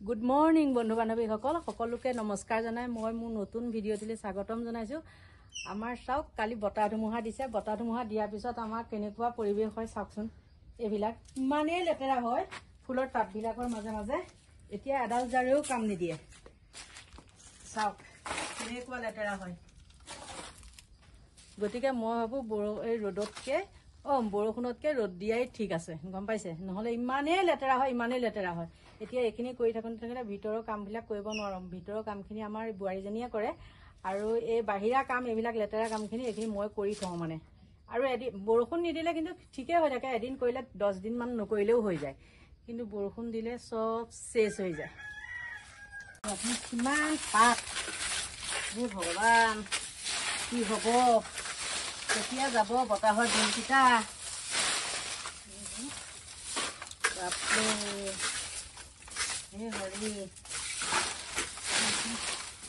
Good morning বন্ধু বান্ধৱীসকল সকলোকে নমস্কাৰ জনাই মই মোৰ নতুন ভিডিঅ'টিলৈ স্বাগতম জনাইছোঁ। আমাৰ চাওক কালি বতাহ ধুমুহা দিছে, বতাহ ধুমুহা দিয়াৰ পিছত আমাৰ কেনেকুৱা পৰিৱেশ হয় চাওকচোন। এইবিলাক ইমানেই লেতেৰা হয় ফুলৰ টাববিলাকৰ মাজে মাজে, এতিয়া এডাল জাৰেও কাম নিদিয়ে। চাওক কেনেকুৱা লেতেৰা হয়। গতিকে মই ভাবোঁ এই ৰ'দতকৈ বৰষুণতকৈ ৰ'দ দিয়াই ঠিক আছে, গম পাইছে? নহ'লে ইমানেই লেতেৰা হয়, ইমানেই লেতেৰা হয়। এতিয়া এইখিনি কৰি থাকিলে ভিতৰৰ কামবিলাক কৰিব নোৱাৰোঁ। ভিতৰৰ কামখিনি আমাৰ বোৱাৰীজনীয়ে কৰে, আৰু এই বাহিৰা কাম এইবিলাক লেতেৰা কামখিনি এইখিনি মই কৰি থওঁ মানে। আৰু এদিন বৰষুণ নিদিলে কিন্তু ঠিকেই হৈ থাকে, এদিন কৰিলে 10 দিনমান নকৰিলেও হৈ যায়, কিন্তু বৰষুণ দিলে চব চেচ হৈ যায়। আপুনি কিমান পাত, হে ভগৱান কি হ'ব, কেতিয়া যাব বতাহৰ দিনকেইটা।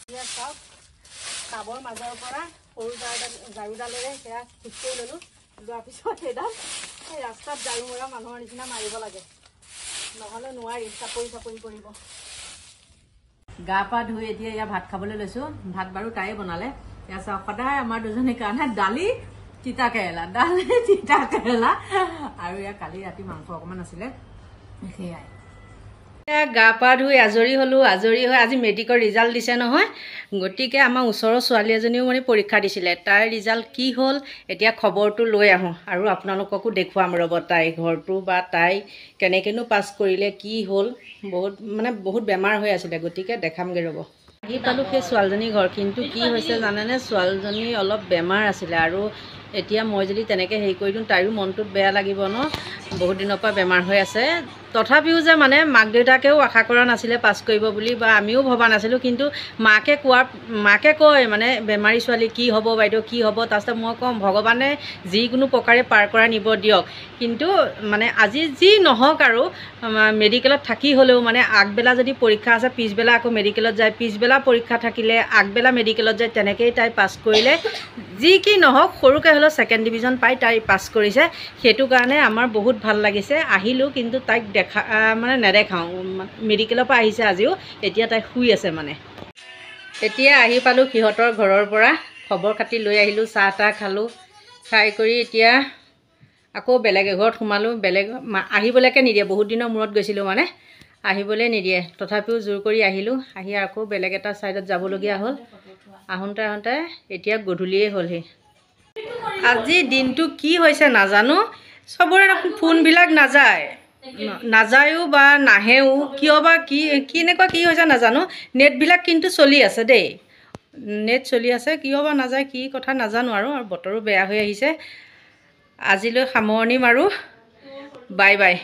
এতিয়া চাওক টাবৰ মাজৰ পৰা সৰু ঝাৰুডালেৰে সেয়া ঠিক কৰি ল'লোঁ। লোৱাৰ পিছত সেইডাল এই ৰাস্তাত ঝাৰু মৰা মানুহৰ নিচিনা মাৰিব লাগে, নহ'লে নোৱাৰি, চাপৰি চাপৰি কৰিব। গা পা ধুই এতিয়া এয়া ভাত খাবলৈ লৈছোঁ। ভাত বাৰু তাইয়ে বনালে। এয়া চাওক সদায় আমাৰ দুজনীৰ কাৰণে দালি তিতা কেৰেলা, আৰু এয়া কালি ৰাতি মাংস অকণমান আছিলে সেয়াই। গা পা ধুই আজৰি হ'লোঁ। আজৰি হৈ আজি মেট্ৰিকৰ ৰিজাল্ট দিছে নহয়, গতিকে আমাৰ ওচৰৰ ছোৱালী এজনীও মানে পৰীক্ষা দিছিলে। তাইৰ ৰিজাল্ট কি হ'ল এতিয়া খবৰটো লৈ আহোঁ আৰু আপোনালোককো দেখুৱাম ৰ'ব তাইৰ ঘৰটো বা তাই কেনেকৈনো পাছ কৰিলে, কি হ'ল। বহুত বেমাৰ হৈ আছিলে, গতিকে দেখামগৈ ৰ'ব। আহি পালোঁ সেই ছোৱালীজনীৰ ঘৰ, কিন্তু কি হৈছে জানেনে, ছোৱালীজনী অলপ বেমাৰ আছিলে, আৰু এতিয়া মই যদি তেনেকৈ হেৰি কৰি দিওঁ তাইৰো মনটোত বেয়া লাগিব ন, বহুত দিনৰ পৰা বেমাৰ হৈ আছে। তথাপিও যে মানে মাক দেউতাকেও আশা কৰা নাছিলে পাছ কৰিব বুলি, বা আমিও ভবা নাছিলোঁ, কিন্তু মাকে কয় মানে বেমাৰী ছোৱালী কি হ'ব বাইদেউ, কি হ'ব। তাৰপিছত মই কওঁ ভগৱানে যিকোনো প্ৰকাৰে পাৰ কৰাই নিব দিয়ক, কিন্তু মানে আজি যি নহওক আৰু মেডিকেলত থাকি হ'লেও মানে আগবেলা যদি পৰীক্ষা আছে পিছবেলা আকৌ মেডিকেলত যায়, পিছবেলা পৰীক্ষা থাকিলে আগবেলা মেডিকেলত যায়, তেনেকৈয়ে তাই পাছ কৰিলে। যি কি নহওক সৰুকৈ হ'লেও 2nd ডিভিজন পাই তাই পাছ কৰিছে, সেইটো কাৰণে আমাৰ বহুত ভাল লাগিছে। আহিলোঁ কিন্তু তাইক নেদেখাওঁ, মেডিকেলৰ পৰা আহিছে আজিও, এতিয়া তাই শুই আছে মানে। এতিয়া আহি পালোঁ সিহঁতৰ ঘৰৰ পৰা, খবৰ খাতি লৈ আহিলোঁ, চাহ তাহ খালোঁ, খাই কৰি এতিয়া আকৌ বেলেগ এঘৰত সোমালোঁ। আহিবলৈকে নিদিয়ে, বহুত দিনৰ মূৰত গৈছিলোঁ মানে, আহিবলৈ নিদিয়ে, তথাপিও জোৰ কৰি আহিলোঁ। আহি আকৌ বেলেগ এটা ছাইডত যাবলগীয়া হ'ল। আহোঁতে এতিয়া গধূলিয়েই হ'লহি। আজি দিনটো কি হৈছে নাজানো, চবৰে ফোনবিলাক নাযায়ো বা নাহেও, কিয় বা এনেকুৱা কি হৈছে নাজানো। নেটবিলাক কিন্তু চলি আছে দেই, নেট চলি আছে, কিয় বা নাযায় কি কথা নাজানো। আৰু বতৰো বেয়া হৈ আহিছে। আজিলৈ সামৰণি মাৰোঁ, বাই বাই।